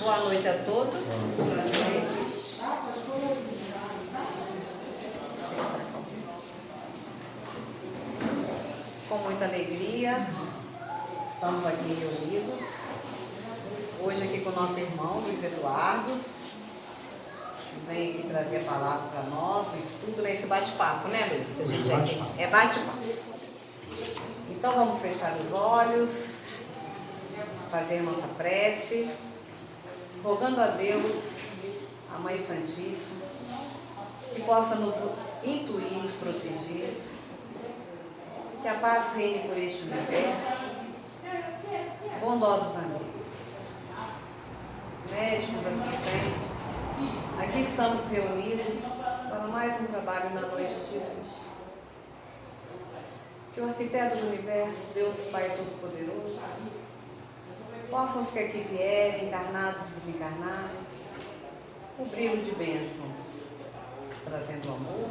Boa noite a todos. Boa noite. Com muita alegria, estamos aqui reunidos. Hoje aqui com o nosso irmão Luiz Eduardo, que vem aqui trazer a palavra para nós, o estudo, né? Esse bate-papo, né, Luiz? Que a gente é bate-papo. Então vamos fechar os olhos, fazer nossa prece, rogando a Deus, a Mãe Santíssima, que possa nos intuir, nos proteger, que a paz reine por este universo. Bondosos amigos, médicos, assistentes, aqui estamos reunidos para mais um trabalho na noite de hoje. Que o arquiteto do universo, Deus Pai Todo-Poderoso, possa os que aqui vierem, encarnados e desencarnados, cobri-lo de bênçãos, trazendo amor,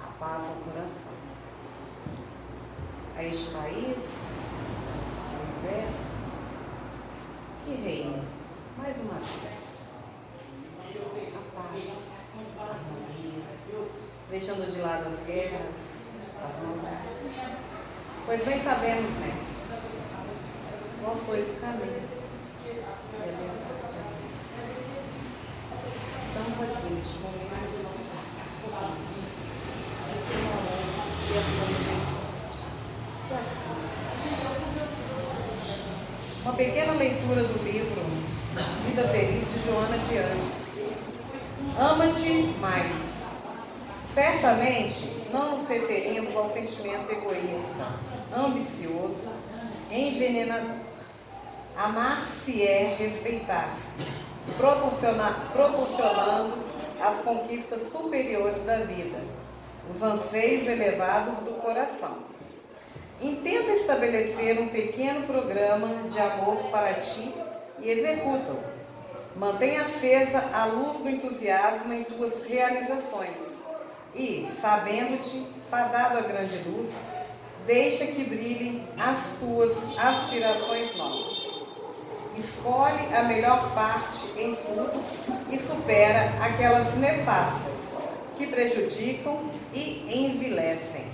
a paz ao coração. A este país, ao universo, que reine, mais uma vez, a paz, a harmonia, deixando de lado as guerras, as maldades. Pois bem sabemos, mestre, vós sois o caminho e a verdade. Estamos aqui neste momento, esse momento que é uma pequena leitura do livro Vida Feliz de Joana de Ângeles. Ama-te mais. Certamente não nos referimos ao sentimento egoísta, ambicioso, envenenador. Amar-se é respeitar-se, proporcionando as conquistas superiores da vida, os anseios elevados do coração. Intenta estabelecer um pequeno programa de amor para ti e executa-o. Mantém acesa a luz do entusiasmo em tuas realizações e, sabendo-te fadado à grande luz, deixa que brilhem as tuas aspirações novas. Escolhe a melhor parte em tudo e supera aquelas nefastas que prejudicam e envilecem.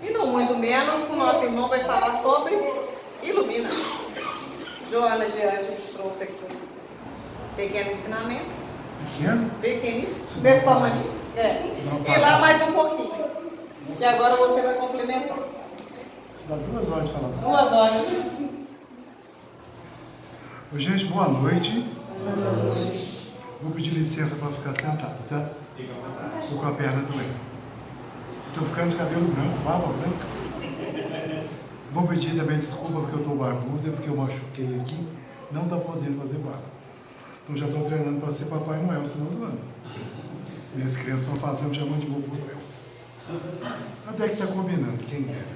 E não muito menos, o nosso irmão vai falar sobre ilumina. Joana de Ângeles trouxe aqui um pequeno ensinamento. Pequeno? Pequeníssimo. Desse tamanho. E lá mais um pouquinho. E agora você vai complementar. Você dá 2 horas de falação. 2 horas. Ô, gente, boa noite. Boa noite. Vou pedir licença para ficar sentado, tá? Estou com a perna doendo. Estou ficando de cabelo branco, barba branca. Vou pedir também desculpa porque eu estou barbudo, porque eu machuquei aqui. Não está podendo fazer barba. Então já estou treinando para ser Papai Noel no final do ano. Minhas crianças estão falando, me chamando de Vovô Noel. Até que está combinando, quem dera.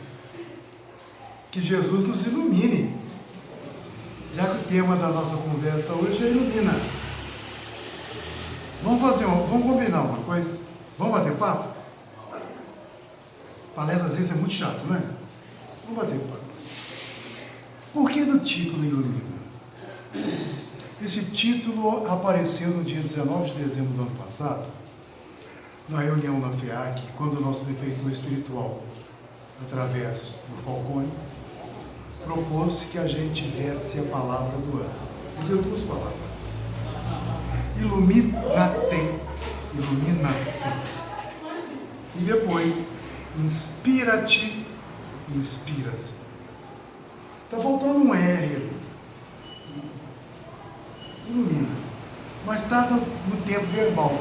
Que Jesus nos ilumine. Já que o tema da nossa conversa hoje é ilumina. Vamos combinar uma coisa? Vamos bater papo? Palestra às vezes é muito chato, não é? Vamos bater papo. Por que do título Ilumina? Esse título apareceu no dia 19 de dezembro do ano passado, na reunião da FEAC, quando o nosso prefeitor espiritual, através do Falcone, propôs que a gente tivesse a palavra do ano. Ele deu 2 palavras. Ilumina-te, ilumina-se. E depois, inspira-te, inspira-se. Está faltando um R ali. Ilumina. Mas está no tempo verbal.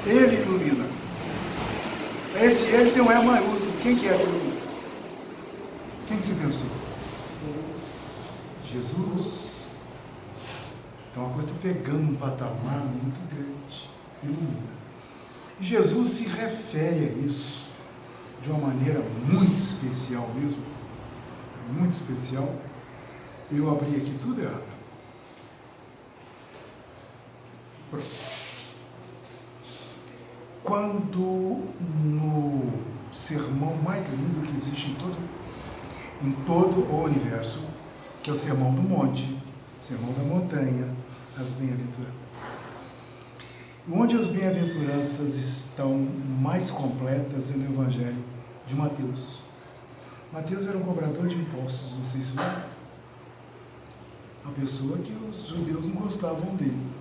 Ele ilumina. Esse ele tem um E maiúsculo. Quem que é que ilumina? Quem que você pensou? Jesus. Então a coisa está pegando um patamar muito grande. Ilumina. E Jesus se refere a isso de uma maneira muito especial mesmo. Muito especial. Eu abri aqui tudo errado. Pronto. Quando no sermão mais lindo que existe em todo o universo, que é o Sermão do Monte, Sermão da Montanha, as bem-aventuranças. Onde as bem-aventuranças estão mais completas é no Evangelho de Mateus. Mateus era um cobrador de impostos, vocês se lembram? Uma pessoa que os judeus não gostavam dele.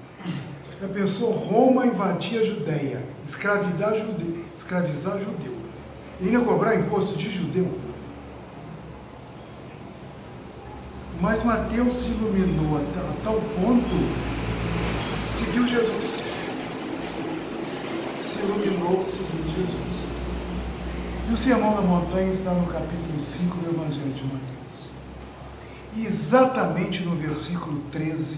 A pessoa, Roma invadia a Judéia, escravizar judeu. E ainda cobrar imposto de judeu. Mas Mateus se iluminou a tal ponto, seguiu Jesus. Se iluminou, seguiu Jesus. E o Sermão da Montanha está no capítulo 5 do Evangelho de Mateus. E exatamente no versículo 13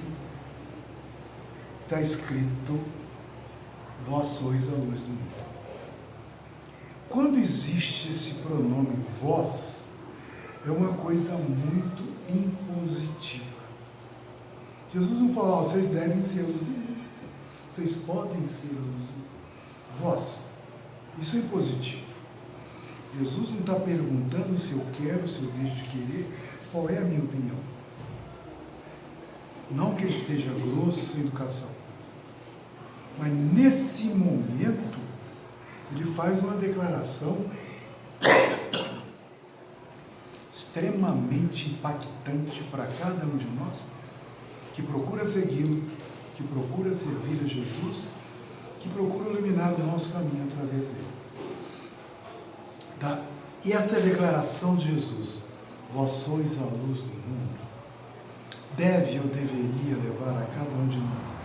está escrito: vós sois a luz do mundo. Quando existe esse pronome vós, é uma coisa muito impositiva. Jesus não falou: vocês devem ser a luz do mundo, vocês podem ser a luz do mundo. Vós, isso é impositivo. Jesus não está perguntando se eu quero, se eu deixo de querer, qual é a minha opinião. Não que ele esteja grosso, sem educação. Mas nesse momento, ele faz uma declaração extremamente impactante para cada um de nós, que procura segui-lo, que procura servir a Jesus, que procura iluminar o nosso caminho através dele. Tá? E essa declaração de Jesus, vós sois a luz do mundo, deve ou deveria levar a cada um de nós,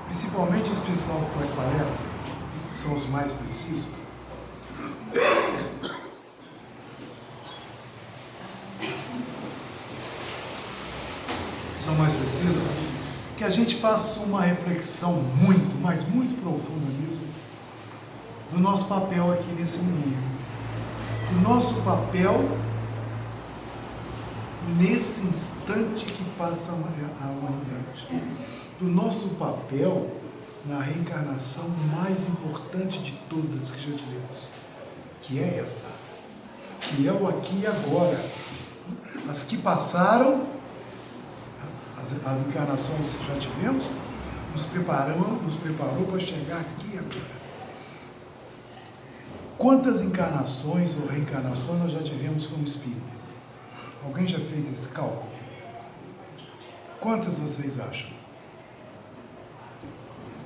principalmente esse pessoal que faz palestra, são os mais precisos, que a gente faça uma reflexão muito, mas muito profunda mesmo, do nosso papel aqui nesse mundo, do nosso papel nesse instante que passa a humanidade, do nosso papel na reencarnação mais importante de todas que já tivemos, que é essa, que é o aqui e agora. As que passaram, as encarnações que já tivemos, nos preparou para chegar aqui e agora. Quantas encarnações ou reencarnações nós já tivemos como espíritas? Alguém já fez esse cálculo? Quantas vocês acham?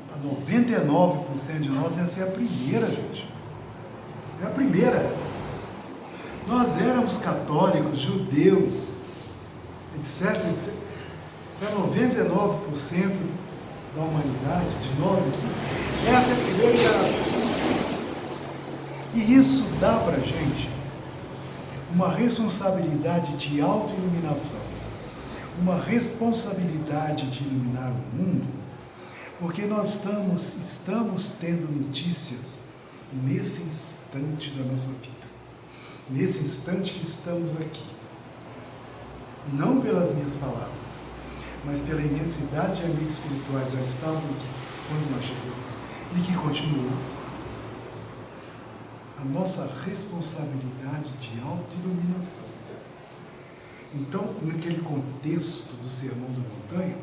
Para 99% de nós, essa é a primeira, gente. É a primeira. Nós éramos católicos, judeus, etc, etc. Para 99% da humanidade, de nós aqui, essa é a primeira encarnação. E isso dá para a gente uma responsabilidade de autoiluminação, uma responsabilidade de iluminar o mundo, porque nós estamos tendo notícias nesse instante da nossa vida, nesse instante que estamos aqui, não pelas minhas palavras, mas pela imensidade de amigos espirituais que já estavam aqui quando nós chegamos e que continuam. A nossa responsabilidade de autoiluminação. Então, naquele contexto do Sermão da Montanha,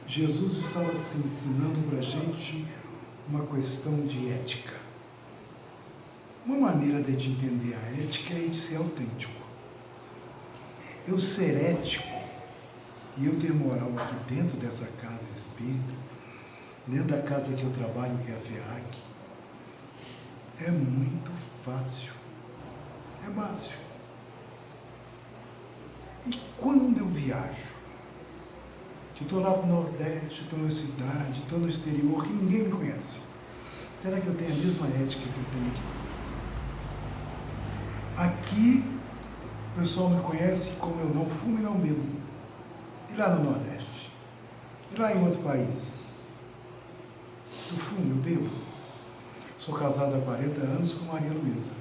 Jesus estava assim, ensinando para a gente uma questão de ética. Uma maneira de entender a ética é de ser autêntico. Eu ser ético e eu ter moral aqui dentro dessa casa espírita, dentro da casa que eu trabalho, que é a FEAC, é muito fácil. É fácil. E quando eu viajo, que estou lá para o Nordeste, estou na cidade, estou no exterior, que ninguém me conhece, será que eu tenho a mesma ética que eu tenho aqui? Aqui, o pessoal me conhece como eu não fumo e não bebo. E lá no Nordeste? E lá em outro país? Eu fumo, eu bebo. Sou casado há 40 anos com Maria Luísa.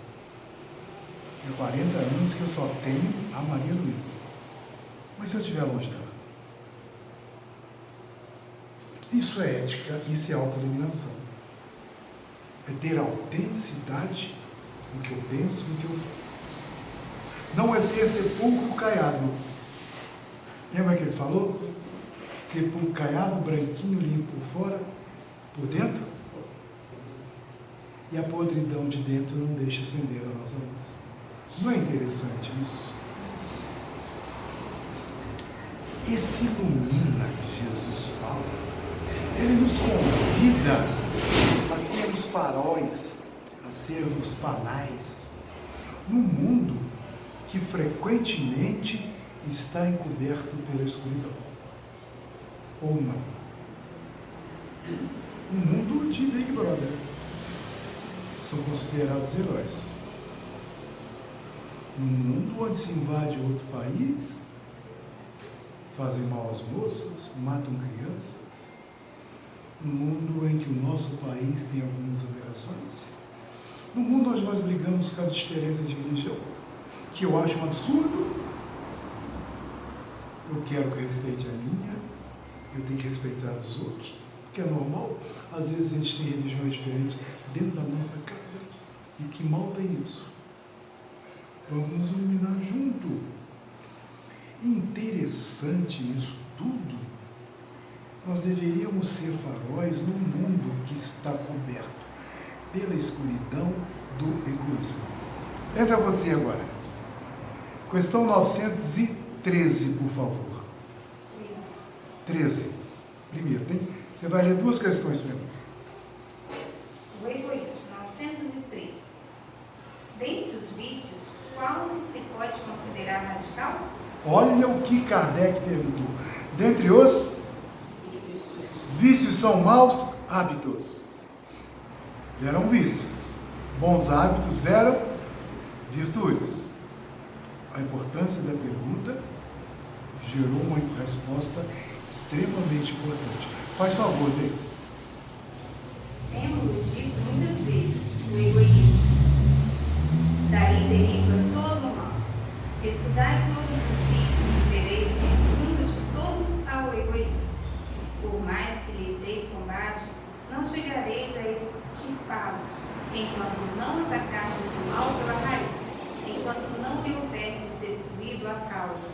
Há 40 anos que eu só tenho a Maria Luísa. Mas se eu estiver longe dela? Isso é ética, isso é autoiluminação. É ter autenticidade no que eu penso, no que eu falo. Não é ser sepulcro caiado. Lembra que ele falou? sepulcaiado, branquinho, limpo por fora, por dentro, e a podridão de dentro não deixa acender a nossa luz. Não é interessante isso? Esse ilumina que Jesus fala, ele nos convida a sermos faróis, a sermos fanais, num mundo que frequentemente está encoberto pela escuridão. Ou não? Um mundo de Big Brother. São considerados heróis. Num mundo onde se invade outro país, fazem mal às moças, matam crianças. Num mundo em que o nosso país tem algumas aberrações. Num mundo onde nós brigamos com a diferença de religião, que eu acho um absurdo. Eu quero que respeite a minha, eu tenho que respeitar a dos outros, porque é normal. Às vezes a gente tem religiões diferentes dentro da nossa casa, e que mal tem isso. Vamos nos iluminar junto. E interessante nisso tudo, nós deveríamos ser faróis num mundo que está coberto pela escuridão do egoísmo. Entra você agora. Questão 913, por favor. 13. Primeiro, você vai ler duas questões para mim. O egoísmo, 913. Dentre os vícios, qual se pode considerar radical? Olha o que Kardec perguntou. Dentre os vícios são maus hábitos. Eram vícios. Bons hábitos eram virtudes. A importância da pergunta gerou uma resposta extremamente importante. Faz favor, Deise. Temos-lo dito muitas vezes, o egoísmo. Daí deriva todo o mal. Estudai todos os vícios e vereis que no fundo de todos há o egoísmo. Por mais que lhes deis combate, não chegareis a extirpá-los, enquanto não atacardes o mal pela raiz, enquanto não lhe houverdes destruído a causa.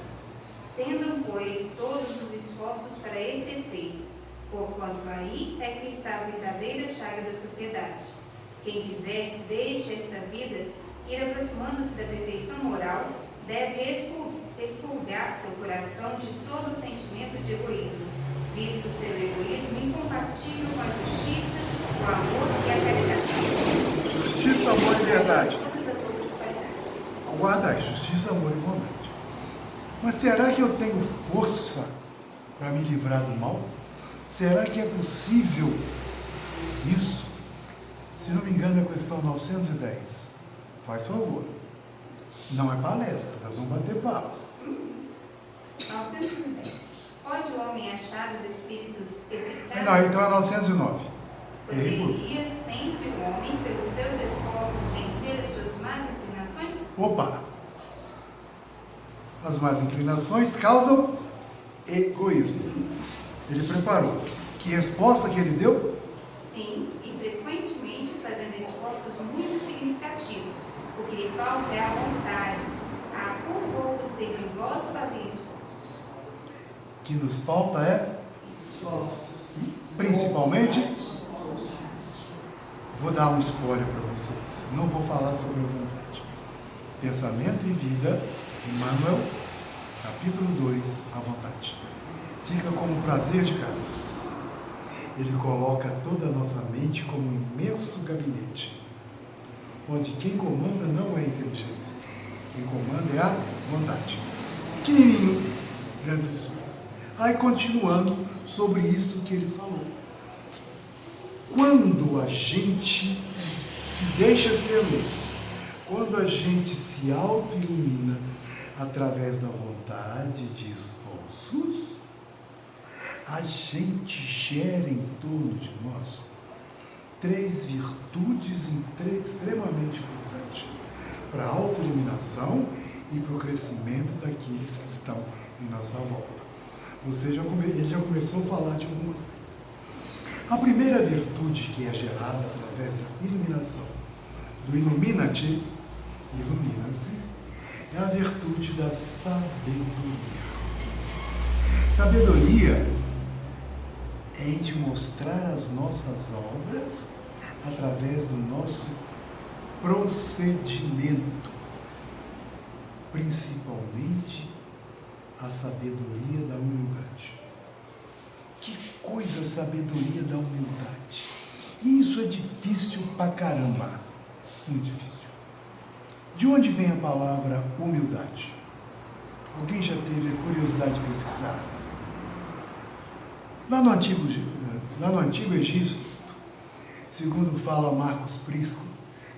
Tendam, pois, todos os esforços para esse efeito, porquanto aí é que está a verdadeira chaga da sociedade. Quem quiser, deixe esta vida, ir aproximando-se da perfeição moral, deve expurgar seu coração de todo o sentimento de egoísmo, visto ser o egoísmo incompatível com a justiça, o amor e a caridade. Justiça, amor e verdade. Todas as outras qualidades. Aguarda aí, justiça, amor e bondade. Mas será que eu tenho força para me livrar do mal? Será que é possível isso? Se não me engano, é a questão 910. Faz favor. Não é palestra, nós vamos bater papo. 910. Pode o homem achar os espíritos eficazes? Não, então é 909. Poderia sempre o homem, pelos seus esforços, vencer as suas más inclinações? Opa! As más inclinações causam egoísmo. Ele preparou. Que resposta que ele deu? Sim, e frequentemente fazendo esforços muito significativos. O que lhe falta é a vontade. Há por poucos dentre vós fazem esforços. O que nos falta é esforços. Principalmente, vou dar um spoiler para vocês. Não vou falar sobre a vontade. Pensamento e vida, Emmanuel, capítulo 2, a vontade. Fica como prazer de casa. Ele coloca toda a nossa mente como um imenso gabinete, onde quem comanda não é a inteligência, quem comanda é a vontade. Pequenininho, grandes lições. Aí, continuando sobre isso que ele falou. Quando a gente se deixa ser luz, quando a gente se auto-ilumina através da vontade de esforços, a gente gera em torno de nós três virtudes extremamente importantes para a autoiluminação e para o crescimento daqueles que estão em nossa volta. Ele já começou a falar de algumas delas. A primeira virtude que é gerada através da iluminação, do ilumina-te, ilumina-se, é a virtude da sabedoria. Sabedoria é em te mostrar as nossas obras através do nosso procedimento, principalmente a sabedoria da humildade. Que coisa a sabedoria da humildade! Isso é difícil pra caramba, muito difícil. De onde vem a palavra humildade? Alguém já teve a curiosidade de pesquisar? Lá no Antigo Egito, segundo fala Marcos Prisco,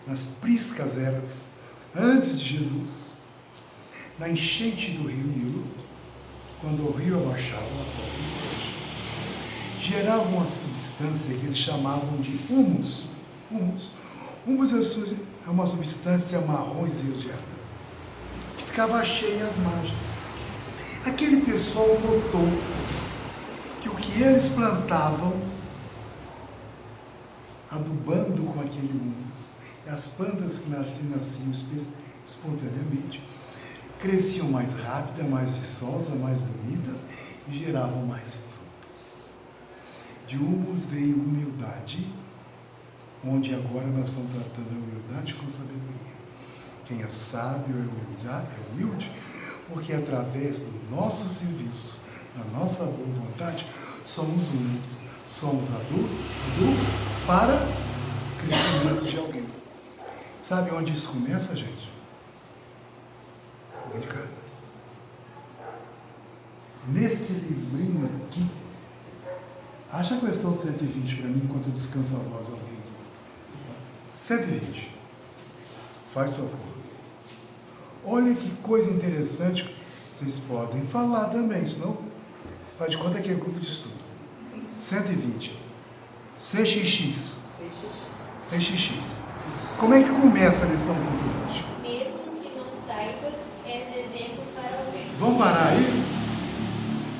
nas priscas eras, antes de Jesus, na enchente do rio Nilo, quando o rio abaixava após o incêndio, gerava uma substância que eles chamavam de humus. Humus é uma substância marrom esverdeada, que ficava cheia às margens. Aquele pessoal notou que o que eles plantavam, adubando com aquele humus, as plantas que nasciam espontaneamente, cresciam mais rápida, mais viçosa, mais bonitas e geravam mais frutos. De humus veio humildade, onde agora nós estamos tratando a humildade com sabedoria. Quem é sábio é humilde, porque através do nosso serviço, da nossa boa vontade, somos únicos, somos adultos para o crescimento de alguém. Sabe onde isso começa, gente? Dentro de casa. Nesse livrinho aqui, acha a questão 120 para mim, enquanto descansa a voz alguém aqui. 120. Faz favor. Olha que coisa interessante. Vocês podem falar também, senão faz de conta que é grupo de estudo. 120. CXX. Como é que começa a lição 120? Mesmo que não saibas, és exemplo para alguém. Vamos parar aí?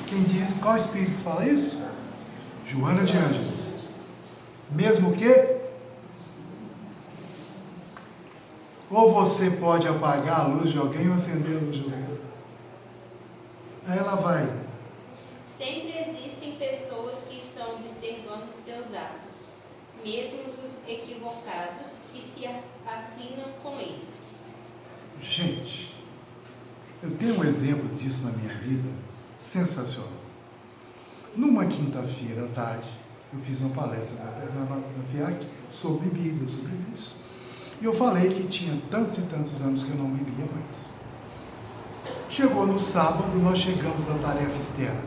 Quem diz, qual espírito que fala isso? Joana de Ângeles. Mesmo que? Ou você pode apagar a luz de alguém ou acender a luz de alguém. Aí ela vai. Sempre existem pessoas que estão observando os teus atos, mesmo os equivocados, que se afinam com eles. Gente, eu tenho um exemplo disso na minha vida sensacional. Numa quinta-feira à tarde, eu fiz uma palestra na FIAC sobre bebida, sobre isso. E eu falei que tinha tantos e tantos anos que eu não bebia mais. Chegou no sábado, nós chegamos na tarefa externa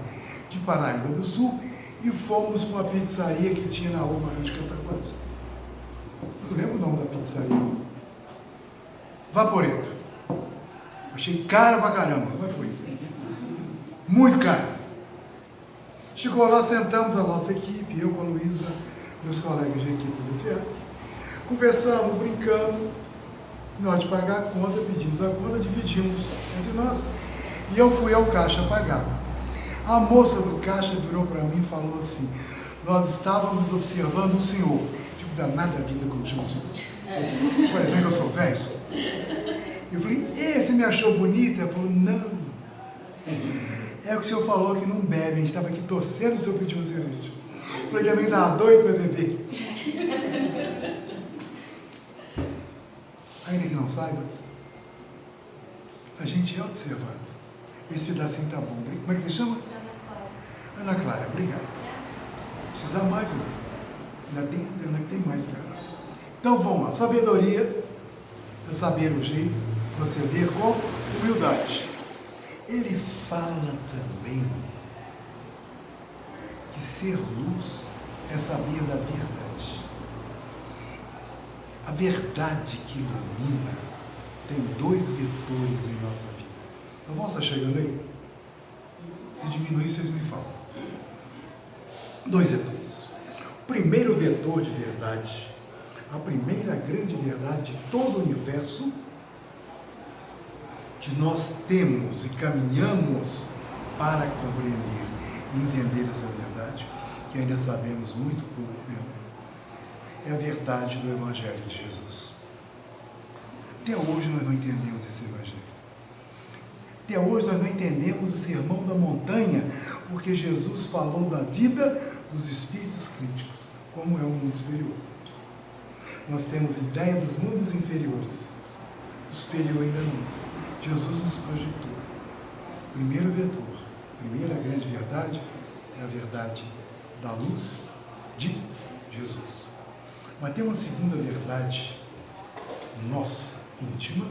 de Paraíba do Sul e fomos para uma pizzaria que tinha na rua Barão de Cataguases. Não lembro o nome da pizzaria. Vaporeto. Achei caro pra caramba, mas foi. Muito caro. Chegou lá, sentamos a nossa equipe, eu com a Luísa, meus colegas de equipe do FIAC. Conversamos, brincamos. Na hora de pagar a conta, pedimos a conta, dividimos entre nós. E eu fui ao caixa pagar. A moça do caixa virou para mim e falou assim: nós estávamos observando o senhor. Fico danada da vida como chama o senhor. Parecendo que eu sou velho. Eu falei: você me achou bonita? Ela falou: não. É o que o senhor falou que não bebe. A gente estava aqui torcendo o senhor pedir uma cerveja. Eu falei: também estava doido para beber. Ainda que não saibas, a gente é observado. Esse pedacinho tá bom. Como é que você chama? Ana Clara, obrigado. Precisa mais, né? Ainda tem mais para ela. Então vamos lá. Sabedoria é saber o jeito, proceder com humildade. Ele fala também que ser luz é saber da verdade. A verdade que ilumina tem dois vetores em nossa vida. A voz está chegando aí? Se diminuir, vocês me falam. Dois vetores. O primeiro vetor de verdade, a primeira grande verdade de todo o universo, que nós temos e caminhamos para compreender e entender essa verdade, que ainda sabemos muito pouco dela, é a verdade do Evangelho de Jesus. Até hoje nós não entendemos esse Evangelho. Até hoje nós não entendemos o Sermão da Montanha, porque Jesus falou da vida dos espíritos críticos, como é o mundo superior. Nós temos ideia dos mundos inferiores, do superior ainda não. Jesus nos projetou. Primeiro vetor, primeira grande verdade é a verdade da luz de Jesus. Mas tem uma segunda verdade nossa, íntima,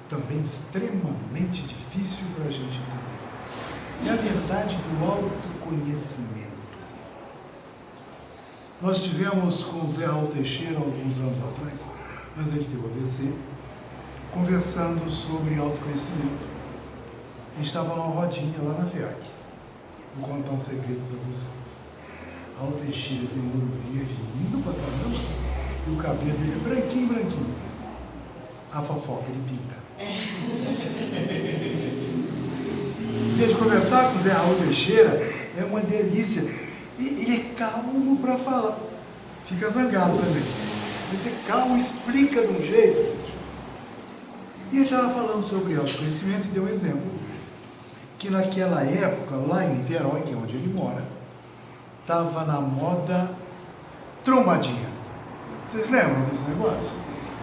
também extremamente difícil para a gente entender. É a verdade do autoconhecimento. Nós tivemos com o Zé Raul Teixeira, alguns anos atrás, antes de ter o AVC, conversando sobre autoconhecimento. A gente estava numa rodinha lá na FEAC. Vou contar um segredo para vocês. Raul Teixeira tem um olho verde, lindo pra caramba, e o cabelo dele é branquinho, branquinho. A fofoca, ele pinta. Gente, conversar com o Zé Raul Teixeira é uma delícia. Ele é calmo para falar. Fica zangado também. Mas é calmo, explica de um jeito. E ele estava falando sobre autoconhecimento e deu um exemplo. Que naquela época, lá em Niterói, que é onde ele mora, estava na moda trombadinha. Vocês lembram desse negócio?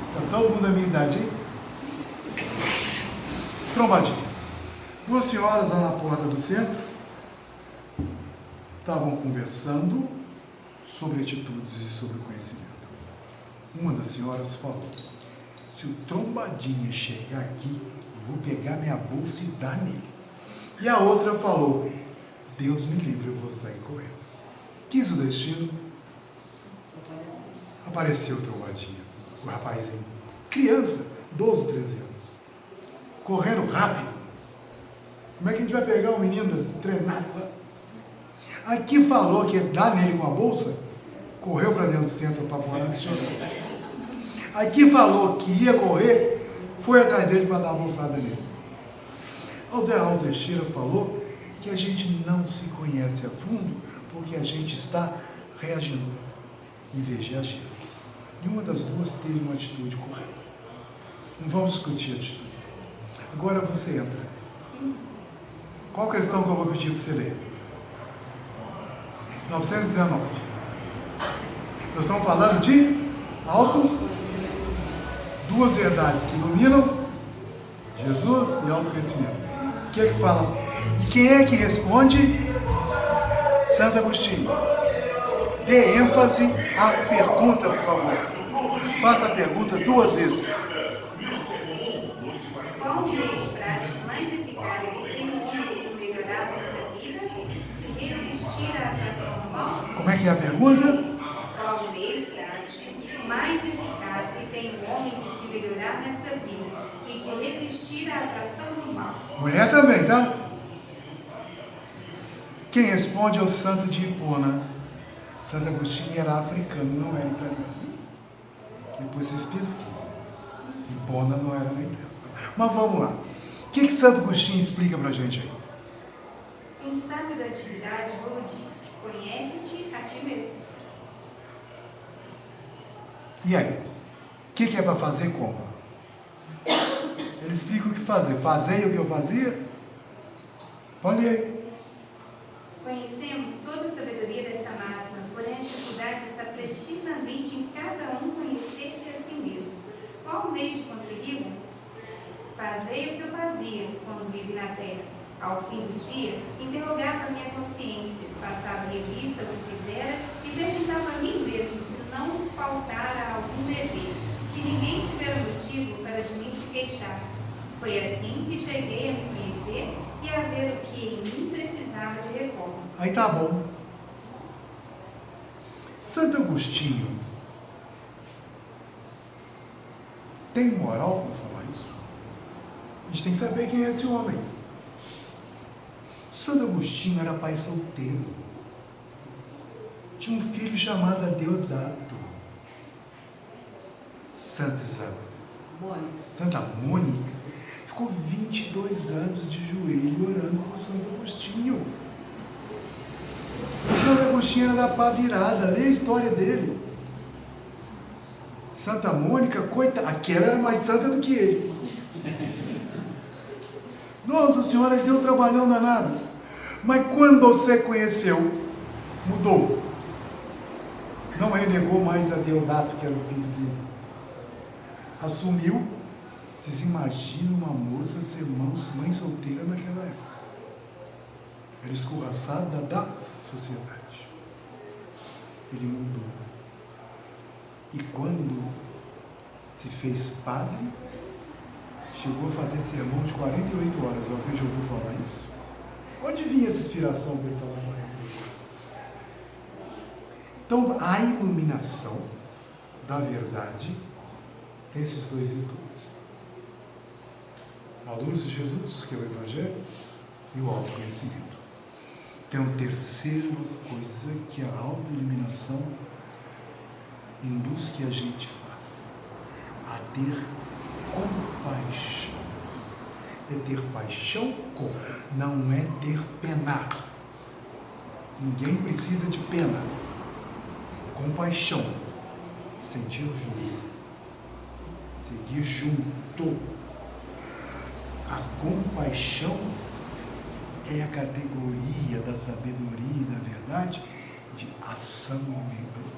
Está todo mundo da minha idade, hein? Trombadinha. Duas senhoras lá na porta do centro estavam conversando sobre atitudes e sobre conhecimento. Uma das senhoras falou: se o trombadinha chegar aqui, vou pegar minha bolsa e dar nele. E a outra falou: Deus me livre, eu vou sair correndo. Quis o destino. Apareceu o trombadinha, o rapazinho, criança, 12, 13 anos, correndo rápido. Como é que a gente vai pegar um menino treinado lá? Aqui falou que ia dar nele com a bolsa, correu para dentro do centro apavorado e chorando. Aqui falou que ia correr, foi atrás dele para dar uma bolsada nele. O Zé Raul Teixeira falou que a gente não se conhece a fundo porque a gente está reagindo em vez de agir. Nenhuma das duas teve uma atitude correta. Não vamos discutir a atitude. Agora você entra. Qual questão que eu vou pedir para você ler? 919. Nós estamos falando de duas verdades que iluminam: Jesus e autoconhecimento. O que é que fala? E quem é que responde? Santo Agostinho. Dê ênfase à pergunta, por favor. Faça a pergunta 2 vezes. Qual o meio prático mais eficaz que tem o homem de se melhorar nesta vida e de se resistir à atração do mal? Como é que é a pergunta? Qual o meio prático mais eficaz que tem o homem de se melhorar nesta vida e de resistir à atração do mal? Mulher também, tá? Quem responde é o santo de Hipona. Santo Agostinho era africano, não era italiano. Depois vocês pesquisam. Hipona não era nem italiano. Mas vamos lá. O que Santo Agostinho explica pra gente aí? Um sábio da atividade Rolo diz: conhece-te a ti mesmo. E aí? O que é para fazer como? Ele explica o que fazer. Fazei o que eu fazia? Olha aí. Conhecemos toda a sabedoria dessa máxima, porém a dificuldade está precisamente em cada um conhecer-se a si mesmo. Qual o meio de consegui-lo? Fazei o que eu fazia quando vivi na terra. Ao fim do dia, interrogava a minha consciência, passava revista do que fizera e perguntava a mim mesmo se não faltara algum dever, se ninguém tivera motivo para de mim se queixar. Foi assim que cheguei a me conhecer e a ver o que em mim precisava de reforma. Aí tá bom. Santo Agostinho tem moral para falar isso? A gente tem que saber quem é esse homem. Santo Agostinho era pai solteiro. Tinha um filho chamado Adeodato. Santa Mônica ficou 22 anos de joelho orando por Santo Agostinho. Santo Agostinho era da pá virada, lê a história dele. Santa Mônica, coitada, aquela era mais santa do que ele. Nossa Senhora, ele deu um trabalhão danado. Mas quando você conheceu, mudou. Não renegou mais a Deodato, que era o filho dele. Assumiu. Vocês imaginam uma moça ser mãe solteira naquela época? Era escorraçada da sociedade. Ele mudou. E quando se fez padre, chegou a fazer sermão de 48 horas. Alguém já ouviu falar isso? Onde vinha essa inspiração para ele falar 48 horas? Então, a iluminação da verdade tem esses dois vetores. A luz de Jesus, que é o Evangelho, e o autoconhecimento. Tem uma terceira coisa que a autoiluminação induz que a gente faça, a ter compaixão. É ter paixão com, não é ter pena. Ninguém precisa de pena. Compaixão, sentir junto, seguir junto. A compaixão é a categoria da sabedoria e da verdade de ação imediata.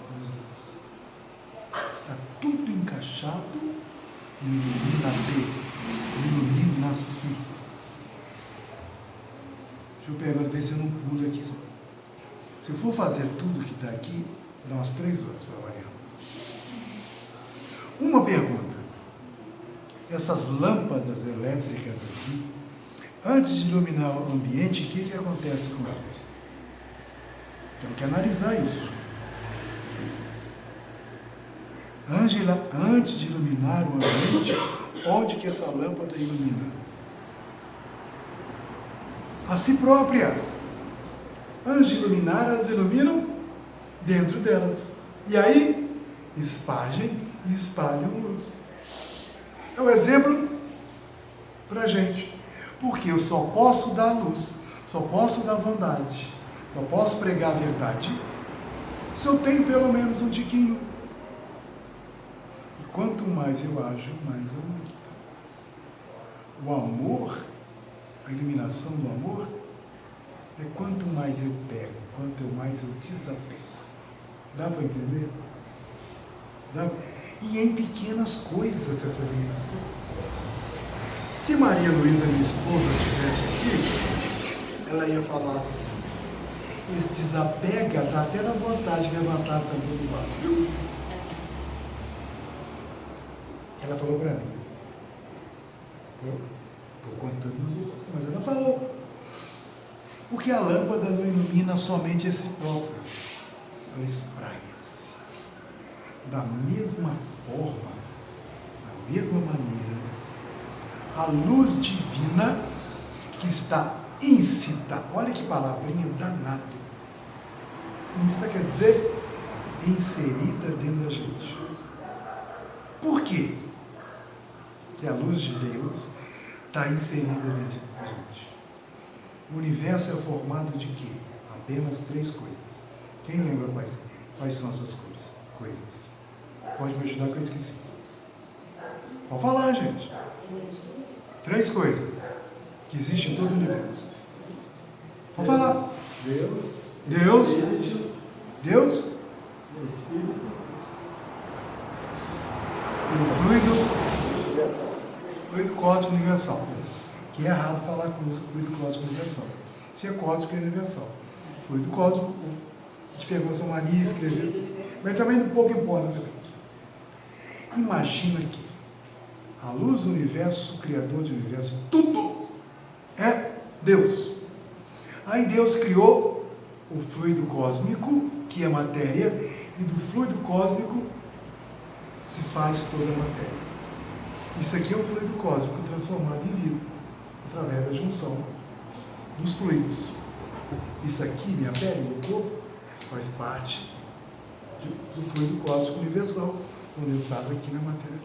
Está tudo encaixado no ilumina-te, no ilumina-se. Deixa eu pegar, ver se eu não pulo aqui. Se eu for fazer tudo que está aqui, dá umas 3 horas para variar. Uma pergunta. Essas lâmpadas elétricas aqui, antes de iluminar o ambiente, o que acontece com elas? Tem que analisar isso. Antes de iluminar o ambiente, onde que essa lâmpada ilumina? A si própria. Antes de iluminar, elas iluminam dentro delas. E aí, espalham luz. É o exemplo para a gente. Porque eu só posso dar luz, só posso dar bondade, só posso pregar a verdade se eu tenho pelo menos um tiquinho. E quanto mais eu ajo, mais aumenta. O amor, a iluminação do amor, é quanto mais eu pego, quanto mais eu desapego. Dá para entender? Dá? E em pequenas coisas essa iluminação. Se Maria Luísa, minha esposa, estivesse aqui, ela ia falar assim: esse desapega, dá até na vontade de levantar a tampa do vaso, viu? Ela falou para mim. Estou contando, mas ela falou. Porque a lâmpada não ilumina somente esse próprio, ela espraia-se. Da mesma forma, da mesma maneira, a luz divina que está íncita, olha que palavrinha danada. Íncita quer dizer inserida dentro da gente. Por quê? Que a luz de Deus está inserida dentro da gente. O universo é formado de quê? Apenas 3 coisas. Quem lembra quais são essas coisas? Pode me ajudar que eu esqueci. Pode falar, gente. 3 coisas que existem em todo o universo. Vamos falar. Deus. E o fluido cósmico universal. Que é errado falar com o fluido cósmico universal. Se é cósmico, é universal. Fluido cósmico, a gente pegou essa mania e escreveu. Mas também um pouco importa também. Imagina que a luz do universo, o criador do universo, tudo é Deus. Aí Deus criou o fluido cósmico, que é matéria, e do fluido cósmico se faz toda a matéria. Isso aqui é um fluido cósmico transformado em vida, através da junção dos fluidos. Isso aqui, minha pele, meu corpo, faz parte do fluido cósmico universal, condensado aqui na matéria,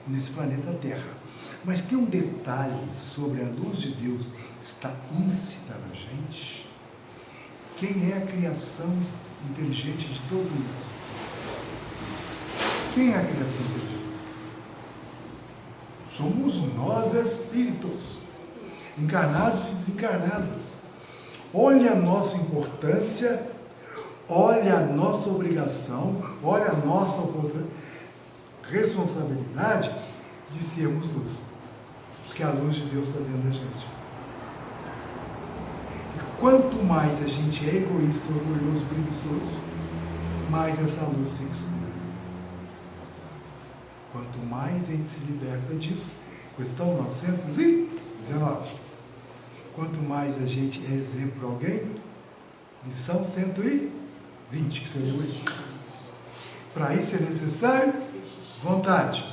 nesse planeta Terra. Mas tem um detalhe sobre a luz de Deus está íncita na gente. Quem é a criação inteligente de todo o universo? Quem é a criação inteligente? Somos nós, espíritos, encarnados e desencarnados. Olha a nossa importância, olha a nossa obrigação, olha a nossa responsabilidade de sermos luz. Porque a luz de Deus está dentro da gente. E quanto mais a gente é egoísta, orgulhoso, preguiçoso, mais essa luz se escura. Quanto mais a gente se liberta disso, questão 919. Quanto mais a gente é exemplo para alguém, lição 120, que você leu aí. Para isso é necessário vontade.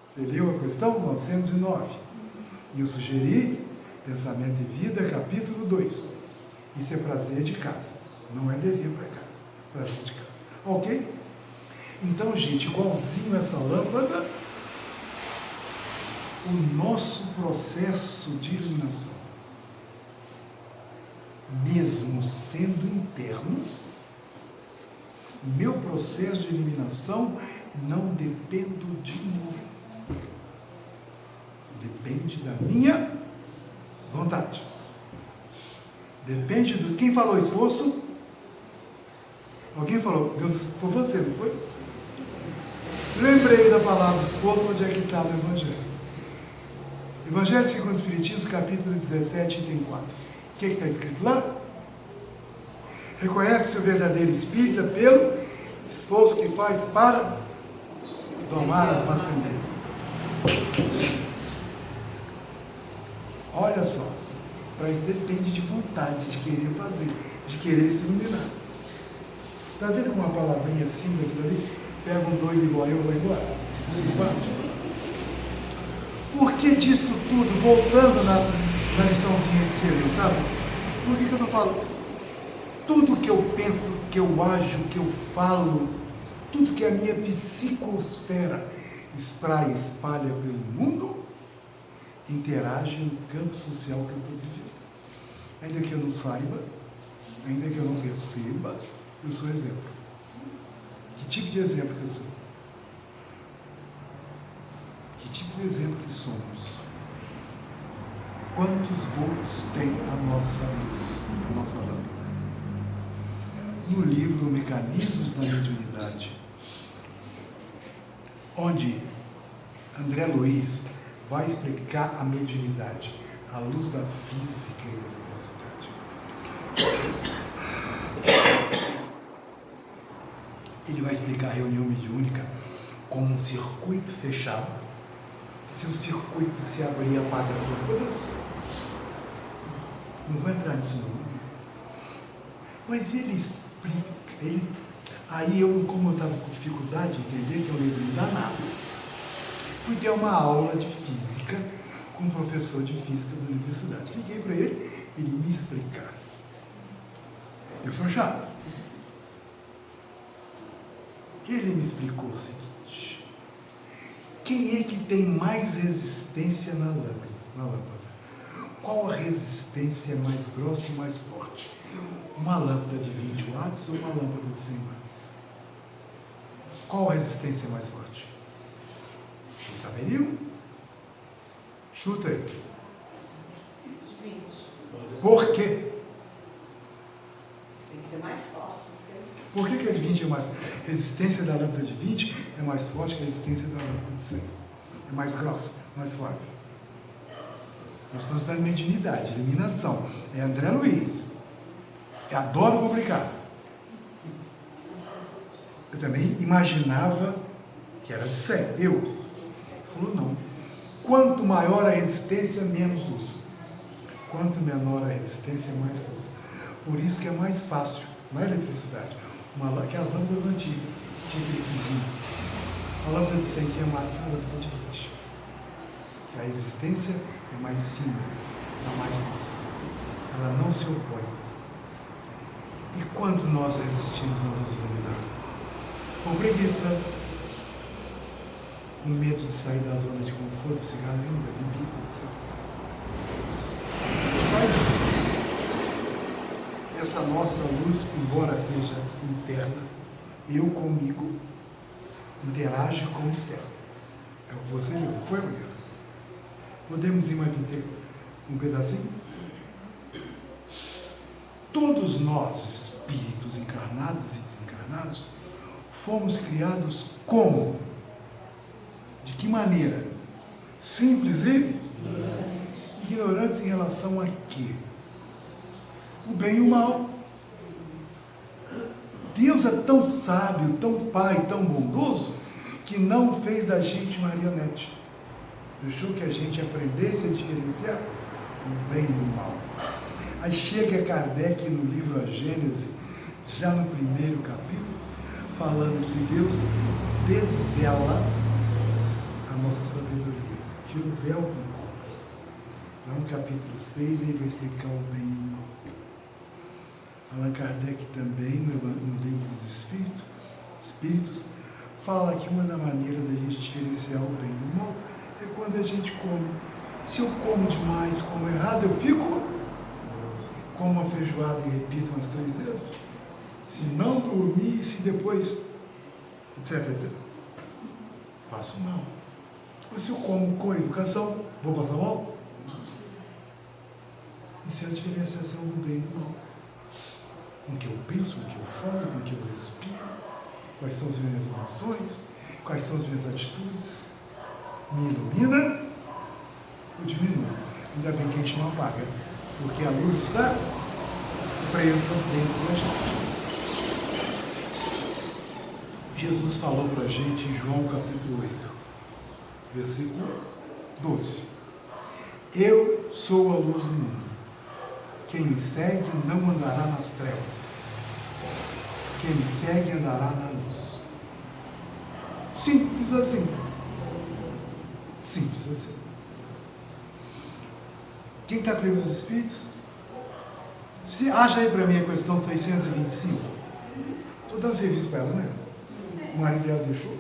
Você leu a questão 909. E eu sugeri Pensamento e Vida, capítulo 2. Isso é prazer de casa, não é dever para casa. Prazer de casa. Ok? Então, gente, igualzinho essa lâmpada, o nosso processo de iluminação, mesmo sendo interno, meu processo de iluminação não depende de ninguém. Depende da minha vontade. Depende do... Quem falou esforço? Alguém falou? Foi você, não foi? Lembrei da palavra esforço, onde é que está no Evangelho. Evangelho segundo o Espiritismo, capítulo 17, item 4. O que está escrito lá? Reconhece o verdadeiro espírita pelo esforço que faz para domar as más tendências. Olha só, para isso depende de vontade, de querer fazer, de querer se iluminar. Está vendo como uma palavrinha assim daquilo ali? Pega um doido igual eu, vai embora. Por que disso tudo? Voltando na liçãozinha que você leu, tá? Por que eu estou falando? Tudo que eu penso, que eu ajo, que eu falo, tudo que a minha psicosfera espraia, espalha pelo mundo, interage no campo social que eu estou vivendo. Ainda que eu não saiba, ainda que eu não perceba, eu sou exemplo. Que tipo de exemplo que eu sou? Que tipo de exemplo que somos? Quantos volts tem a nossa luz, a nossa lâmpada? No livro Mecanismos da Mediunidade, onde André Luiz vai explicar a mediunidade à luz da física e da eletricidade. Ele vai explicar a reunião mediúnica como um circuito fechado. Se o circuito se abrir e apagar as lâmpadas, não vou entrar nisso não. Mas ele explica, aí eu, como eu estava com dificuldade de entender, que eu lembro danado, fui ter uma aula de física com um professor de física da universidade. Liguei para ele me explicar. Eu sou chato. Ele me explicou o seguinte: quem é que tem mais resistência na lâmpada? Qual a resistência mais grossa e mais forte? Uma lâmpada de 20 watts ou uma lâmpada de 100 watts? Qual a resistência mais forte? Vocês saberiam? Chuta aí. 20. Por quê? Tem que ser mais forte. Por que a de 20 é mais? A resistência da lâmpada de 20 é mais forte que a resistência da lâmpada de 100. É mais grossa, mais forte. Nós estamos estudando mediunidade, iluminação. É André Luiz. Eu adoro complicar. Eu também imaginava que era de 100. Ele falou, não. Quanto maior a resistência, menos luz. Quanto menor a resistência, mais luz. Por isso que é mais fácil, não é eletricidade. Que as lâmpadas antigas, tinha aquele fiozinho. A lâmpada de 100 que é uma lâmpada de 20. A resistência é mais fina, dá mais luz. Ela não se opõe. E quanto nós resistimos à luz iluminada? Com preguiça, com medo de sair da zona de conforto, do cigarro, da bebida, etc. Essa nossa luz, embora seja interna, eu comigo interage com o externo. É o que você viu, não foi, Maria? Podemos ir mais um pedacinho? Todos nós, espíritos encarnados e desencarnados, fomos criados como? De que maneira? Simples e ignorantes em relação a quê? O bem e o mal. Deus é tão sábio, tão pai, tão bondoso, que não fez da gente marionete. Deixou que a gente aprendesse a diferenciar o bem e o mal. Aí chega Kardec no livro A Gênese, já no primeiro capítulo, falando que Deus desvela a nossa sabedoria, tira o véu do corpo. Lá no capítulo 6 ele vai explicar o bem e o mal. Allan Kardec também, no livro dos Espíritos, fala que uma da maneira da gente diferenciar o bem do mal é quando a gente come. Se eu como demais, como errado, eu fico como uma feijoada e repito umas 3 vezes. Se não dormir, se depois, etc. Passo mal. Ou se eu como com educação, vou passar mal? Isso é a diferenciação do bem e do mal. Com o que eu penso, com o que eu falo, com o que eu respiro, quais são as minhas emoções, quais são as minhas atitudes. Me ilumina ou diminui? Ainda bem que a gente não apaga, porque a luz está presa dentro da gente. Jesus falou para a gente em João capítulo 8, versículo 12. Eu sou a luz do mundo. Quem me segue não andará nas trevas. Quem me segue andará na luz. Simples assim. Simples assim. Quem está com o livro dos Espíritos? Se acha aí para mim a questão 625. Estou dando serviço para ela, né? O marido dela deixou.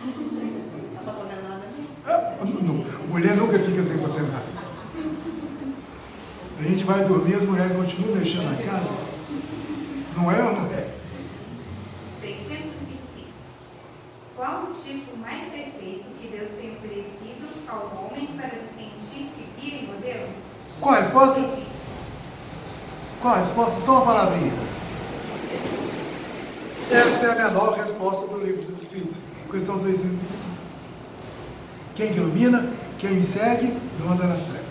Não está fazendo nada, Não. Mulher nunca fica sem fazer nada. A gente vai dormir, as mulheres continuam mexendo na casa. Não é ou não é? 625. Qual o tipo mais perfeito que Deus tem oferecido ao homem para lhe sentir de guia e modelo? Qual a resposta? Qual a resposta? Só uma palavrinha. Essa é a menor resposta do livro dos Espíritos. Questão 625. Quem ilumina, quem me segue, não anda nas trevas.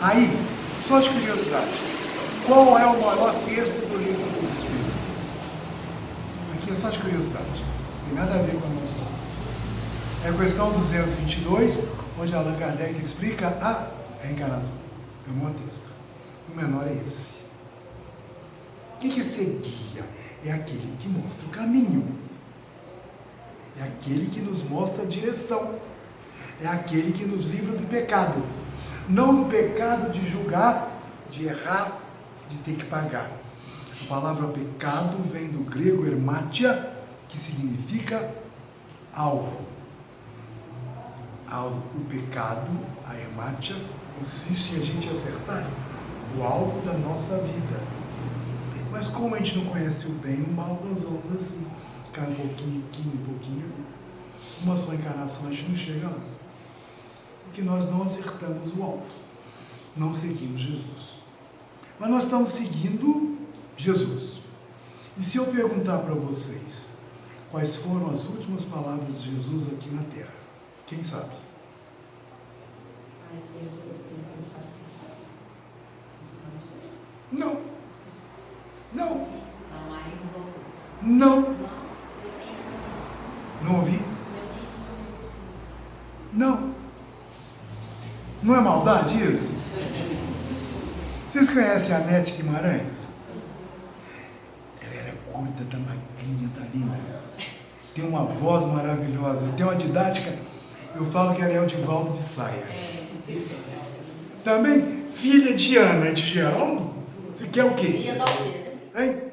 Aí, só de curiosidade, qual é o maior texto do livro dos Espíritos? Aqui é só de curiosidade, não tem nada a ver com a nossa história. É a questão 222, onde Allan Kardec explica a reencarnação. É o maior texto. O menor é esse. O que é ser guia? É aquele que mostra o caminho. É aquele que nos mostra a direção. É aquele que nos livra do pecado. Não do pecado de julgar, de errar, de ter que pagar. A palavra pecado vem do grego ermatia, que significa alvo. O pecado, a ermatia, consiste em a gente acertar o alvo da nossa vida. Mas como a gente não conhece o bem e o mal, nós vamos assim, ficar um pouquinho aqui, um pouquinho ali. Uma só encarnação a gente não chega lá. Porque nós não acertamos o alvo, não seguimos Jesus. Mas nós estamos seguindo Jesus. E se eu perguntar para vocês quais foram as últimas palavras de Jesus aqui na Terra, quem sabe? Não. Não. Não. Não ouvi? Não. Não é maldade isso? Vocês conhecem a Nete Guimarães? Ela era curta, da magrinha, da linda. Tem uma voz maravilhosa, tem uma didática. Eu falo que ela é o Divaldo de saia. Também, filha de Ana e de Geraldo. Você quer o quê? Hein?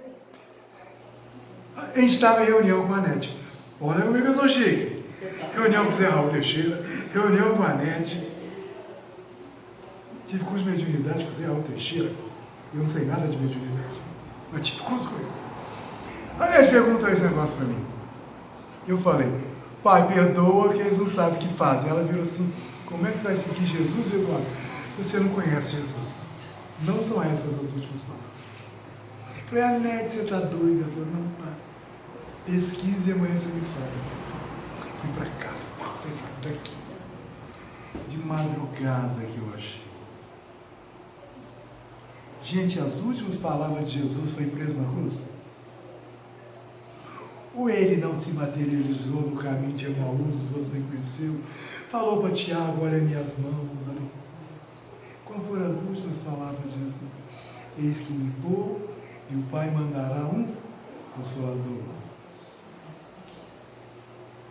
A gente estava em reunião com a Nete. Olha como é que eu sou chique. Reunião com o Zé Raul Teixeira, reunião com a Nete. Tive curso de mediunidade com o Zé Raul Teixeira. Eu não sei nada de mediunidade, mas tive curso com ele. A Nete perguntou esse negócio para mim. Eu falei, pai, perdoa que eles não sabem o que fazem. Ela virou assim, como é que você vai seguir Jesus, Eduardo, se você não conhece Jesus? Não são essas as últimas palavras. Eu falei, Anete, você está doida? Ela falou, não, tá. Pesquise e amanhã você me fala. Fui para casa, pesquisa daqui. De madrugada que eu achei. Gente, as últimas palavras de Jesus foi preso na cruz? Ou ele não se materializou no caminho de Emaús, os outros nem conheceu? Falou para Tiago, olha minhas mãos. Olha. Qual foram as últimas palavras de Jesus? Eis que me vou e o Pai mandará um Consolador.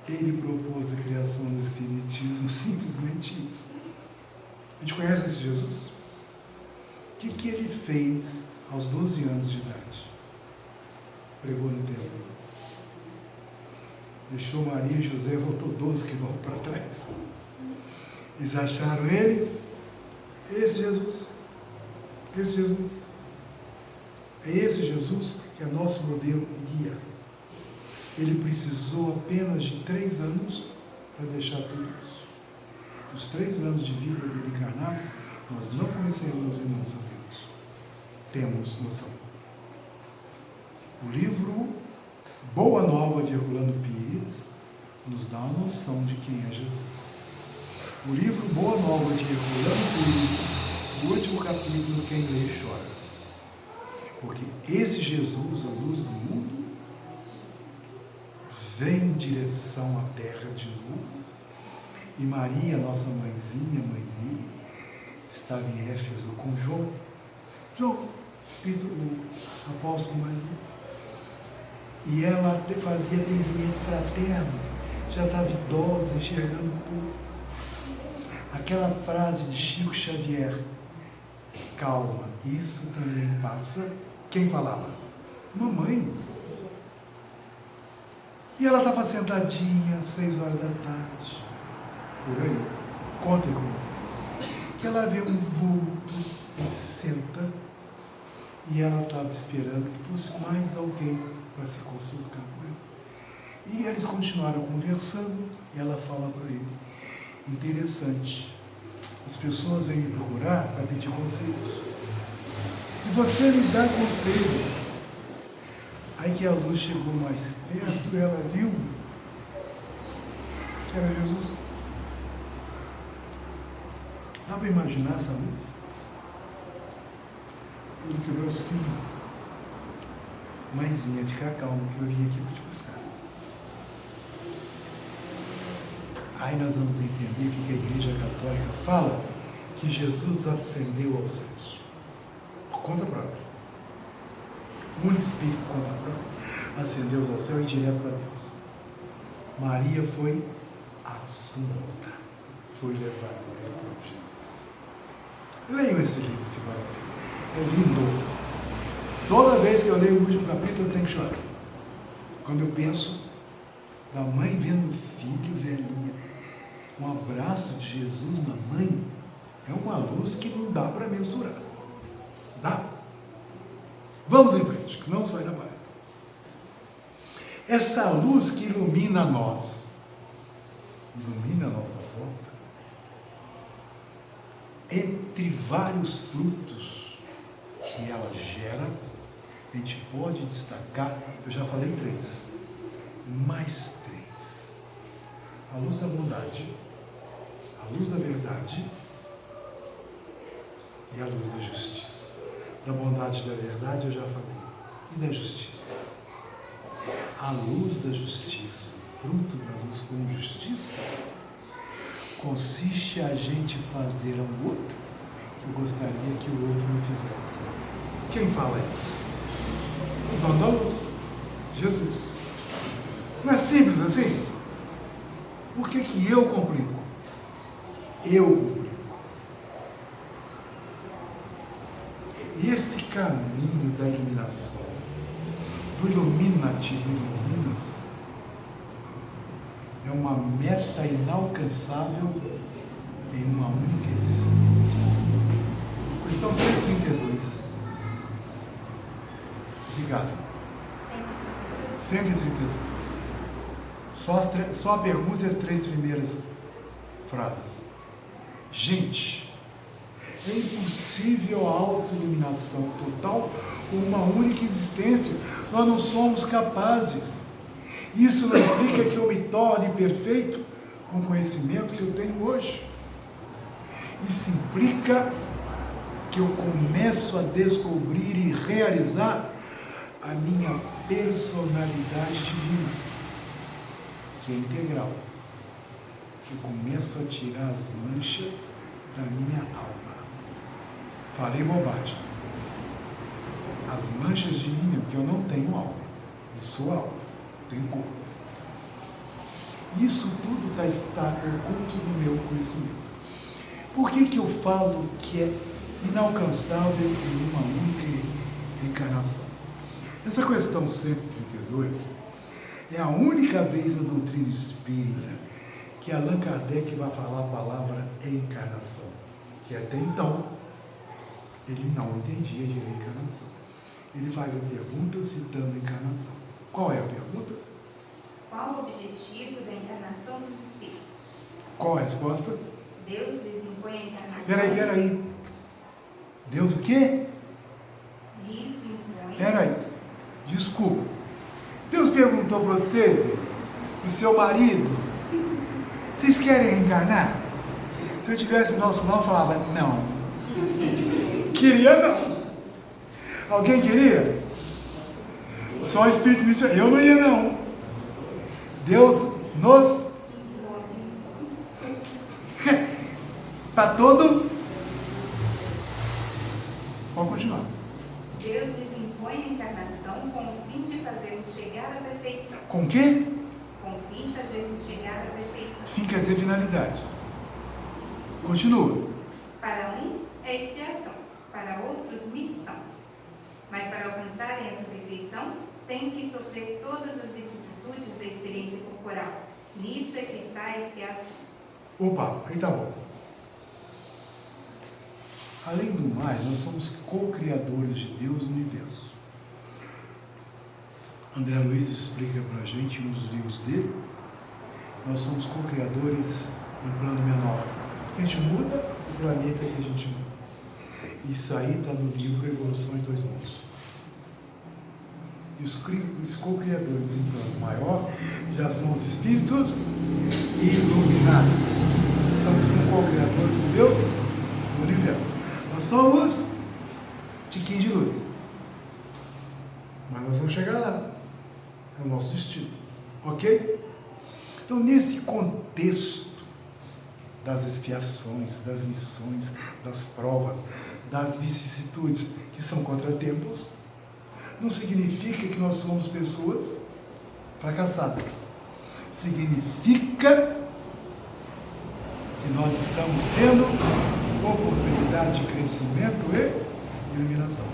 Ele propôs a criação do Espiritismo, simplesmente isso. A gente conhece esse Jesus? O que ele fez aos 12 anos de idade? Pregou no templo. Deixou Maria e José e voltou 12 quilômetros para trás. Eles acharam ele? Esse Jesus. Esse Jesus. É esse Jesus que é nosso modelo e guia. Ele precisou apenas de 3 anos para deixar tudo isso. Os 3 anos de vida dele encarnado, nós não conhecemos e não sabemos. Temos noção. O livro Boa Nova de Herculano Pires nos dá uma noção de quem é Jesus. O livro Boa Nova de Herculano Pires, o último capítulo, quem lê chora. Porque esse Jesus, a luz do mundo, vem em direção à terra de novo. E Maria, nossa mãezinha, mãe dele, estava em Éfeso com João. João, o apóstolo mais novo. E ela fazia atendimento fraterno, já estava idosa, enxergando um pouco. Aquela frase de Chico Xavier, calma, isso também passa. Quem falava? Mamãe. E ela estava sentadinha, 6 horas da tarde, por aí, contem como é que ela vê um vulto e senta, e ela estava esperando que fosse mais alguém para se consultar com ele. E eles continuaram conversando, e ela fala para ele, interessante, as pessoas vêm me procurar para pedir conselhos, e você me dá conselhos. Aí que a luz chegou mais perto, ela viu que era Jesus. Dá para imaginar essa luz? Ele falou assim, mãezinha, fica calma que eu vim aqui para te buscar. Aí nós vamos entender o que a Igreja Católica fala, que Jesus ascendeu aos céus. Por conta própria. O único Espírito por conta própria ascendeu ao céu e direto para Deus. Maria foi assunta, foi levada pelo próprio Jesus. Leiam esse livro que vale a pena. É lindo. Toda vez que eu leio o último capítulo, eu tenho que chorar. Quando eu penso da mãe vendo o filho velhinha, um abraço de Jesus na mãe, é uma luz que não dá para mensurar. Dá? Vamos em frente, que não sai da palestra. Essa luz que ilumina nós, ilumina a nossa volta, entre vários frutos que ela gera, a gente pode destacar, eu já falei 3, mais 3. A luz da bondade, a luz da verdade e a luz da justiça. Da bondade e da verdade eu já falei, e da justiça. A luz da justiça, fruto da luz como justiça, consiste a gente fazer ao outro que eu gostaria que o outro me fizesse. Quem fala isso? O dono da luz, Jesus. Não é simples assim? Por que eu complico? Eu complico. E esse caminho da iluminação, do ilumina-te, do iluminas, é uma meta inalcançável em uma única existência. Questão 132. Obrigado. 132. Só a pergunta e as 3 primeiras frases. Gente, É impossível a autoiluminação total com uma única existência. Nós não somos capazes. Isso não implica que eu me torne perfeito com o conhecimento que eu tenho hoje. Isso implica que eu começo a descobrir e realizar a minha personalidade divina, que é integral. Eu começo a tirar as manchas da minha alma. Falei bobagem. As manchas de mim, porque eu não tenho alma. Eu sou alma, tenho corpo. Isso tudo está oculto no meu conhecimento. Por que eu falo que é inalcançável em uma única encarnação? Essa questão 132 é a única vez na doutrina espírita que Allan Kardec vai falar a palavra encarnação, que até então ele não entendia de reencarnação. Ele faz a pergunta citando encarnação. Qual é a pergunta? Qual o objetivo da encarnação dos espíritos? Qual a resposta? Deus lhes impõe a encarnação. Peraí. Deus o quê? Lhes impõe. Peraí. Desculpa. Deus perguntou para vocês, o seu marido, vocês querem reencarnar? Se eu tivesse nosso nome, eu falava não. Queria não. Alguém queria? Só o Espírito missionário. Eu não ia não. Deus nos para todo. Vamos continuar. Deus lhes impõe a encarnação com o fim de fazê-los chegar à perfeição. Com o quê? Com o fim de fazê-los chegar à perfeição. Fim quer dizer finalidade. Continua. Para uns é expiação, para outros missão. Mas para alcançarem essa perfeição, têm que sofrer todas as vicissitudes da experiência corporal. Nisso é que está a expiação. Opa, aí tá bom. Além do mais, nós somos co-criadores de Deus no universo. André Luiz explica pra gente em um dos livros dele. Nós somos co-criadores em plano menor. A gente muda o planeta que a gente muda. Isso aí está no livro Evolução em Dois Mundos. E os co-criadores em planos maior já são os espíritos iluminados. Então, são co-criadores de Deus no universo. Nós somos tiquinho de luz. Mas nós vamos chegar lá. É o nosso destino. Ok? Então, nesse contexto das expiações, das missões, das provas, das vicissitudes, que são contratempos, não significa que nós somos pessoas fracassadas. Significa que nós estamos tendo oportunidade de crescimento e iluminação.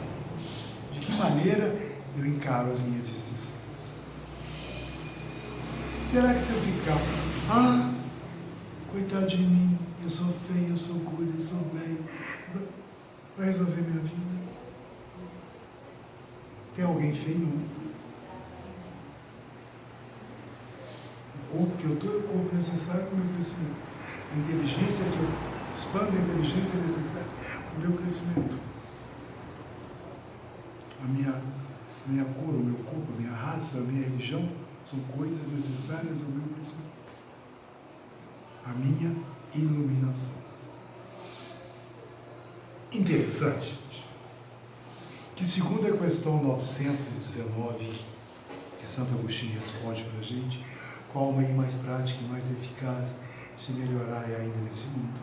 De que maneira eu encaro as minhas vicissitudes? Será que se eu ficar, coitado de mim, eu sou feio, eu sou gordo, eu sou velho, vai resolver minha vida? Tem alguém feio no mundo? O corpo que eu estou é o corpo necessário para o meu crescimento. A inteligência que eu expando, a inteligência é necessária para o meu crescimento. A minha cor, o meu corpo, a minha raça, a minha religião são coisas necessárias ao meu crescimento. A minha iluminação. Interessante, que segundo a questão 919, que Santo Agostinho responde para a gente, qual o meio mais prático e mais eficaz de se melhorar ainda nesse mundo?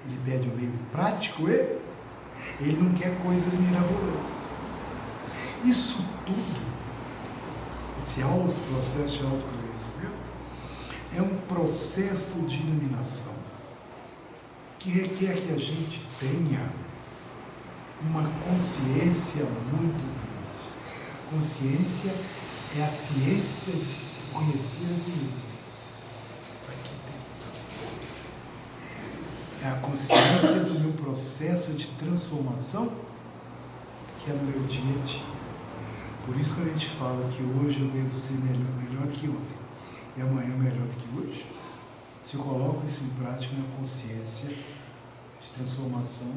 Ele pede um meio prático e ele não quer coisas mirabolantes. Isso tudo, esse processo de autoconhecimento, é um processo de iluminação que requer que a gente tenha uma consciência muito grande. Consciência é a ciência de se conhecer a si mesmo. Aqui dentro. É a consciência do meu processo de transformação que é no meu dia a dia. Por isso que a gente fala que hoje eu devo ser melhor do que ontem e amanhã melhor do que hoje, se eu coloco isso em prática na consciência de transformação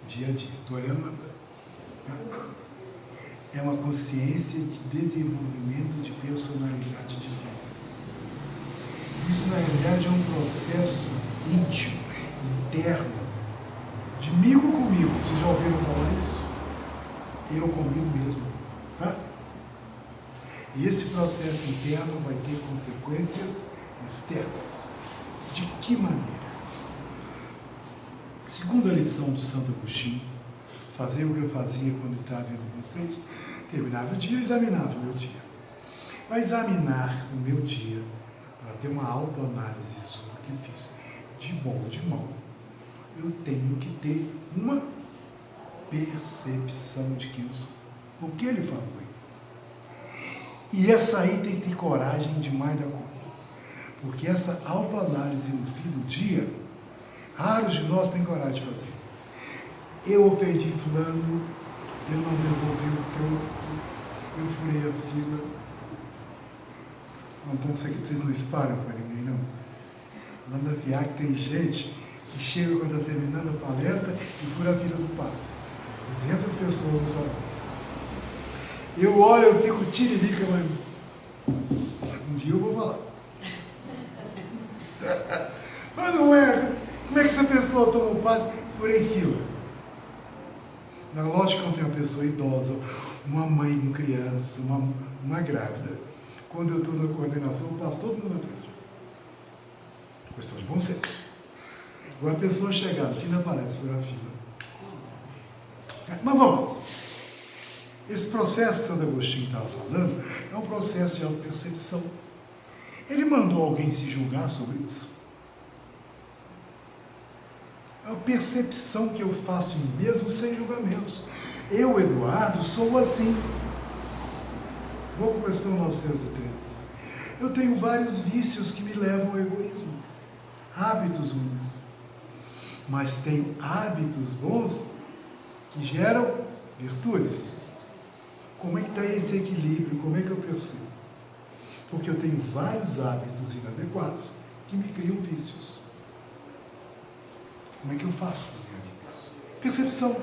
dia a dia. Estou olhando lá. É uma consciência de desenvolvimento de personalidade de vida. Isso, na realidade, é um processo íntimo, interno, de migo comigo. Vocês já ouviram falar isso? Eu comigo mesmo. Tá? E esse processo interno vai ter consequências externas. De que maneira? Segundo a lição do Santo Agostinho, fazer o que eu fazia quando estava vendo vocês, terminava o dia e examinava o meu dia. Mas examinar o meu dia, para ter uma autoanálise sobre o que fiz, de bom ou de mal, eu tenho que ter uma percepção de quem eu sou. O que ele falou aí? E essa aí tem que ter coragem demais da conta. Porque essa autoanálise no fim do dia, raros de nós têm coragem de fazer. Eu ofendi fulano, eu não devolvi o troco, eu furei a fila. Não estão aqui, vocês não espalham para ninguém, não. Lá na FIAC tem gente que chega quando está terminando a palestra e fura a fila do passe. 200 pessoas no salão. Eu olho, eu fico tiririca, mas um dia eu vou falar. Mas não é. Como é que essa pessoa toma um passe? Furei fila. Na lógica, quando tem uma pessoa idosa, uma mãe com criança, uma grávida, quando eu estou na coordenação, eu passo todo mundo na frente. Questão de bom senso. Agora a pessoa chegar no fim da palestra, furar a fila. Mas vamos lá. Esse processo que Santo Agostinho estava falando é um processo de autopercepção. Ele mandou alguém se julgar sobre isso? É a percepção que eu faço em mim mesmo sem julgamentos. Eu, Eduardo, sou assim. Vou para a questão 913. Eu tenho vários vícios que me levam ao egoísmo. Hábitos ruins. Mas tenho hábitos bons que geram virtudes. Como é que está esse equilíbrio? Como é que eu percebo? Porque eu tenho vários hábitos inadequados que me criam vícios. Como é que eu faço na minha vida isso? Percepção,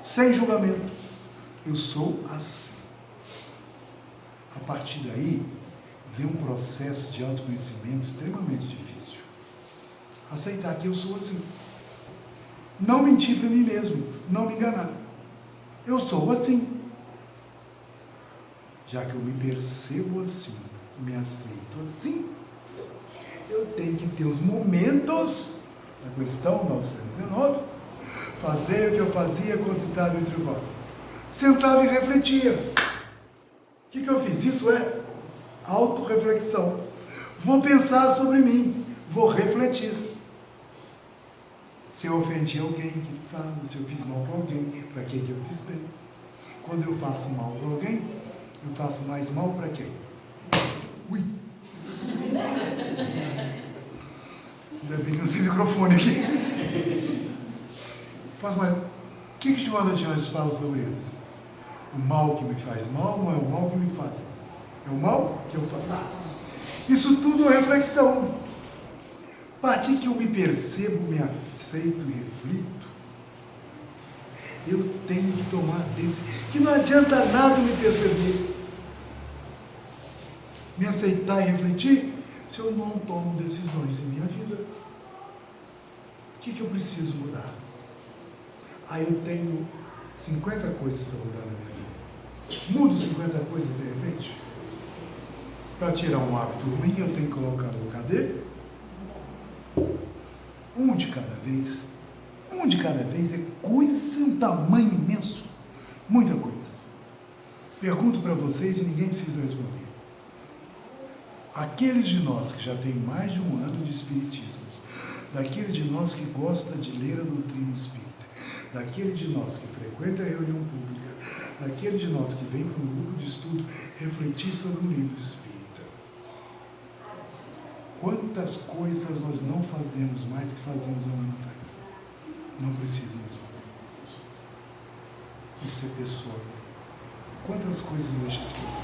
sem julgamento. Eu sou assim. A partir daí, vem um processo de autoconhecimento extremamente difícil. Aceitar que eu sou assim. Não mentir para mim mesmo, não me enganar. Eu sou assim. Já que eu me percebo assim, me aceito assim, eu tenho que ter os momentos, na questão 919, fazer o que eu fazia quando estava entre vós. Sentava e refletia. O que eu fiz? Isso é autorreflexão. Vou pensar sobre mim, vou refletir. Se eu ofendi alguém, que fala, se eu fiz mal para alguém, para quem que eu fiz bem. Quando eu faço mal para alguém, eu faço mais mal para quem? Ui! Ainda bem que não tem microfone aqui. Mas o que Joana de Anjos fala sobre isso? O mal que me faz mal não é o mal que me faz. É o mal que eu faço. Isso tudo é reflexão. A partir que eu me percebo, me aceito e reflito, eu tenho que tomar decisão. Que não adianta nada me perceber, me aceitar e refletir, se eu não tomo decisões em minha vida. O que eu preciso mudar? Aí eu tenho 50 coisas para mudar na minha vida. Mudo 50 coisas de repente? Para tirar um hábito ruim, eu tenho que colocar no lugar dele. Um de cada vez. Um de cada vez é coisa, um tamanho imenso. Muita coisa. Pergunto para vocês e ninguém precisa responder. Aqueles de nós que já têm mais de um ano de espiritismo, daquele de nós que gosta de ler a doutrina espírita, daquele de nós que frequenta a reunião pública, daquele de nós que vem para um grupo de estudo refletir sobre um livro espírita. Quantas coisas nós não fazemos mais que fazíamos há um ano atrás? Não precisam responder. Isso é pessoal. Quantas coisas eu deixo de fazer?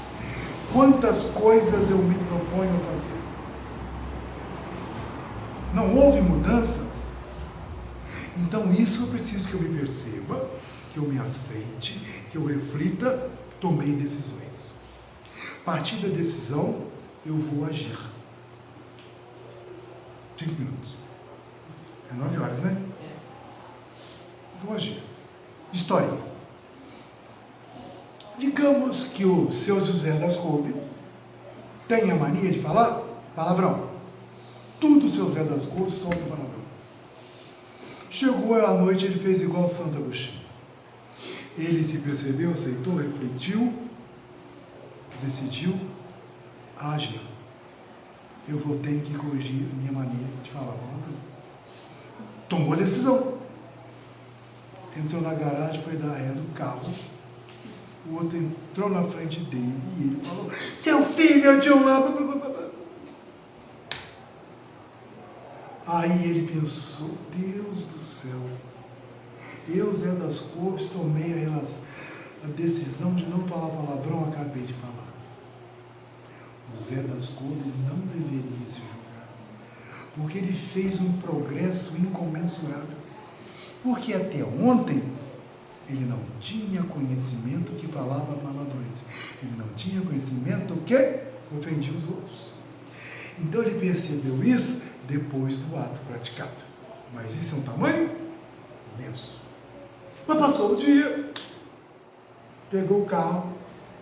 Quantas coisas eu me proponho a fazer? Não houve mudanças? Então isso eu preciso que eu me perceba, que eu me aceite, que eu reflita, tomei decisões. A partir da decisão, eu vou agir. 5 minutos. É 9 horas, né? Vou agir. História. Digamos que o seu José das Couves tem a mania de falar palavrão. Tudo o seu Zé das Couves solta palavrão. Chegou à noite, ele fez igual Santo Agostinho. Ele se percebeu, aceitou, refletiu, decidiu agir. Eu vou ter que corrigir a minha mania de falar palavrão. Tomou a decisão. Entrou na garagem, foi dar ré no carro. O outro entrou na frente dele e ele falou: seu filho, eu te amo. Aí ele pensou: Deus do céu, eu, Zé das Couves, tomei a decisão de não falar palavrão, acabei de falar. O Zé das Couves não deveria se julgar, porque ele fez um progresso incomensurável. Porque até ontem ele não tinha conhecimento que falava palavrões. Ele não tinha conhecimento que ofendia os outros. Então ele percebeu isso depois do ato praticado. Mas isso é um tamanho imenso. Mas passou o dia, pegou o carro,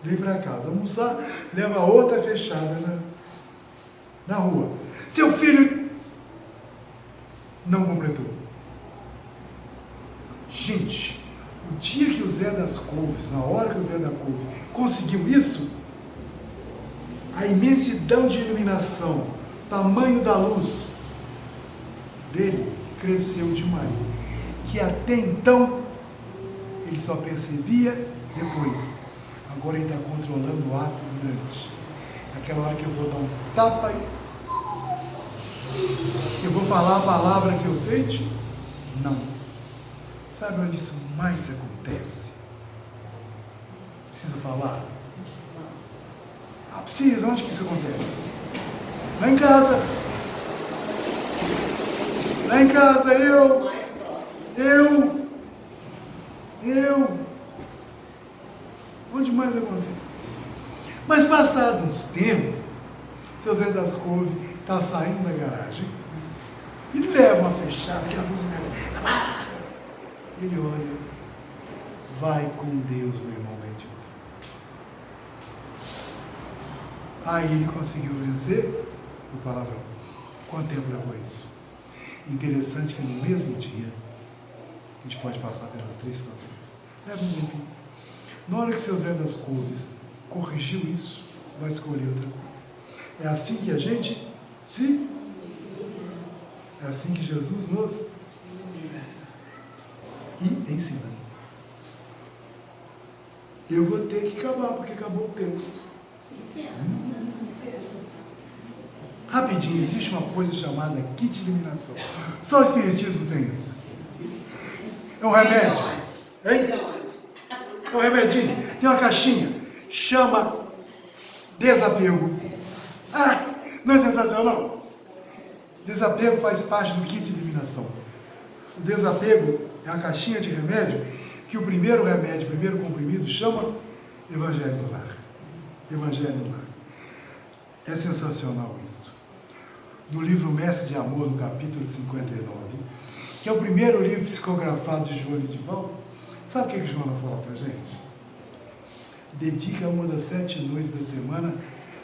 veio para casa almoçar, leva outra fechada na rua. Seu filho não completou. Gente, o dia que o Zé das Couves, na hora que o Zé das Couves conseguiu isso, a imensidão de iluminação, tamanho da luz dele cresceu demais, que até então ele só percebia depois. Agora ele está controlando o ato durante. Aquela hora que eu vou dar um tapa e eu vou falar a palavra que eu fiz? Não. Sabe onde isso mais acontece? Precisa falar? Ah, precisa. Onde que isso acontece? Lá em casa. Lá em casa, eu. Onde mais acontece? Mas passado uns tempos, seu Zé das Couves está saindo da garagem e leva uma fechada, aquela buzinada. Ele olha, vai com Deus, meu irmão bendito. Aí ele conseguiu vencer o palavrão. Quanto tempo levou isso? Interessante que no mesmo dia, a gente pode passar pelas 3 situações. Leva um tempinho. Na hora que seu Zé das Couves corrigiu isso, vai escolher outra coisa. É assim que a gente se... É assim que Jesus nos... e ensina. Eu vou ter que acabar, porque acabou o tempo. Rapidinho, existe uma coisa chamada kit de eliminação. Só o Espiritismo tem isso. É um remédio. Hein? É um remedinho. Tem uma caixinha. Chama desapego. Ah, não é sensacional? Desapego faz parte do kit de eliminação. O desapego é a caixinha de remédio que o primeiro remédio, o primeiro comprimido, chama Evangelho do Lar. Evangelho do Lar. É sensacional isso. No livro Mestre de Amor, no capítulo 59, que é o primeiro livro psicografado de Joana de Val, sabe o que Joana fala pra gente? Dedica uma das 7 noites da semana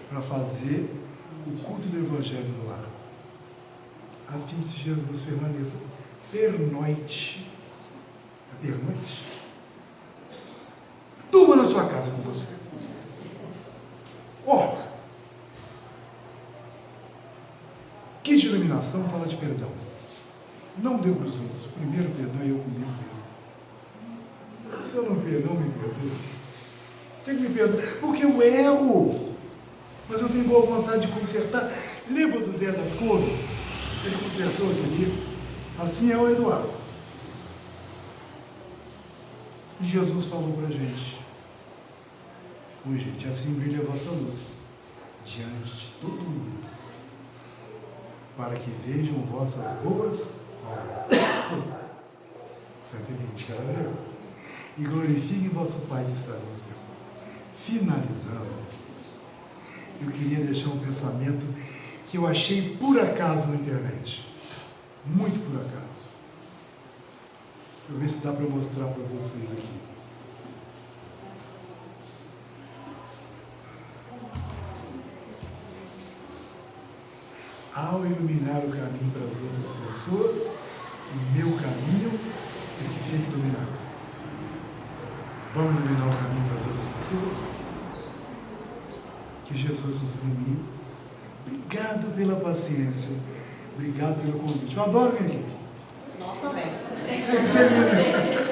para fazer o culto do Evangelho do Lar, a fim de que Jesus permaneça pernoite. É pernoite? Durma na sua casa com você. Kit de iluminação fala de perdão. Não deu para os outros. O primeiro perdão é eu comigo mesmo. Se eu não perdoo, me perdoe. Tem que me perdoar. Porque eu erro. Mas eu tenho boa vontade de consertar. Lembra do Zé das Couves? Ele consertou aquele. Assim é o Eduardo. E Jesus falou para a gente: oi, gente, assim brilha a vossa luz diante de todo mundo, para que vejam vossas boas obras 120 que ela leu. E glorifiquem vosso Pai que está no céu. Finalizando, eu queria deixar um pensamento que eu achei por acaso na internet. Muito por acaso. Deixa eu ver se dá para mostrar para vocês aqui. Ao iluminar o caminho para as outras pessoas, o meu caminho é que fique iluminado. Vamos iluminar o caminho para as outras pessoas? Que Jesus nos ilumine. Obrigado pela paciência. Obrigado pelo convite. Eu adoro vir aqui. Nós também. Vocês me